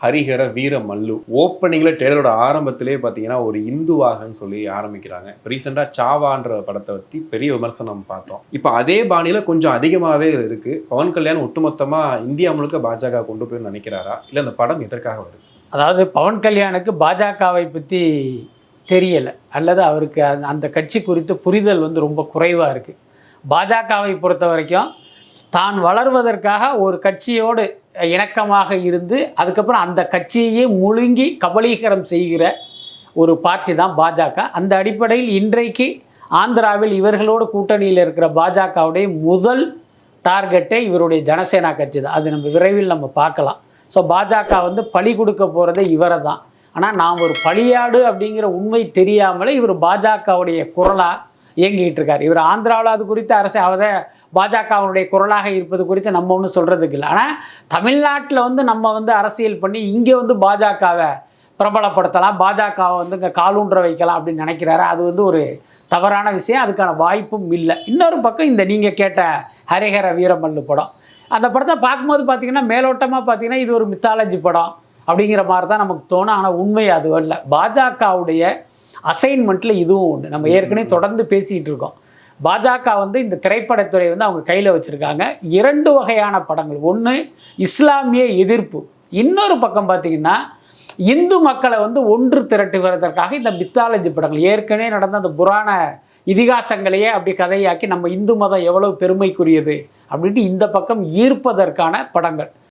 ஹரிஹர வீர மல்லு. ஓப்பனிங்ல ட்ரெய்லரோட ஆரம்பத்திலேயே பார்த்தீங்கன்னா, ஒரு இந்துவாகன்னு சொல்லி ஆரம்பிக்கிறாங்க. ரீசென்ட்டா சாவான்ற படத்த பத்தி பெரிய விமர்சனம் பார்த்தோம். இப்ப அதே பாணியில கொஞ்சம் அதிகமாவே இருக்கு. பவன் கல்யாண் ஒட்டுமொத்தமா இந்தியா முழுக்க பாஜக கொண்டு போய் நினைக்கிறாரா? இல்ல அந்த படம் எதற்காக வருது? அதாவது பவன் கல்யாணுக்கு பாஜகவை பற்றி தெரியலை, அல்லது அவருக்கு அந்த கட்சி குறித்த புரிதல் வந்து ரொம்ப குறைவாக இருக்குது. பாஜகவை பொறுத்த வரைக்கும் தான் வளர்வதற்காக ஒரு கட்சியோடு இணக்கமாக இருந்து அதுக்கப்புறம் அந்த கட்சியையே முழுங்கி கபலீகரம் செய்கிற ஒரு பார்ட்டி தான் பாஜக. அந்த அடிப்படையில் இன்றைக்கு ஆந்திராவில் இவர்களோடு கூட்டணியில் இருக்கிற பாஜகவுடைய முதல் டார்கெட்டே இவருடைய ஜனசேனா கட்சி தான். அது நம்ம விரைவில் நம்ம பார்க்கலாம். ஸோ பாஜக வந்து பழி கொடுக்க போகிறதே இவரை தான். ஆனால் நாம் ஒரு பழியாடு அப்படிங்கிற உண்மை தெரியாமலே இவர் பாஜகவுடைய குரலாக இயங்கிட்டு இருக்கார். இவர் ஆந்திராவில் அது குறித்து அரசு அவரை பாஜகவுடைய குரலாக இருப்பது குறித்து நம்ம ஒன்றும் சொல்கிறதுக்கு இல்லை. ஆனால் தமிழ்நாட்டில் வந்து நம்ம வந்து அரசியல் பண்ணி இங்கே வந்து பாஜகவை பிரபலப்படுத்தலாம், பாஜகவை வந்து இங்கே காலூன்ற வைக்கலாம் அப்படின்னு நினைக்கிறாரு. அது வந்து ஒரு தவறான விஷயம். அதுக்கான வாய்ப்பும் இல்லை. இன்னொரு பக்கம் இந்த நீங்கள் கேட்ட ஹரிஹர வீரமல்லு படம், அந்த படத்தை பார்க்கும்போது பார்த்தீங்கன்னா மேலோட்டமாக பார்த்தீங்கன்னா இது ஒரு மித்தாலஜி படம் அப்படிங்கிற மாதிரி தான் நமக்கு தோணும். ஆனால் உண்மை அது இல்லை. பாஜகவுடைய அசைன்மெண்ட்டில் இதுவும் உண்டு. நம்ம ஏற்கனவே தொடர்ந்து பேசிகிட்டு இருக்கோம். பாஜக வந்து இந்த திரைப்படத்துறை வந்து அவங்க கையில் வச்சுருக்காங்க. 2 வகையான படங்கள். ஒன்று இஸ்லாமிய எதிர்ப்பு, இன்னொரு பக்கம் பார்த்திங்கன்னா இந்து மக்களை வந்து ஒன்று திரட்டுவதற்காக இந்த மித்தாலஜி படங்கள். ஏற்கனவே நடந்த அந்த புராண இதிகாசங்களையே அப்படி கதையாக்கி நம்ம இந்து மதம் எவ்வளவு பெருமைக்குரியது அப்படின்ட்டு இந்த பக்கம் ஈர்ப்பதற்கான படங்கள்.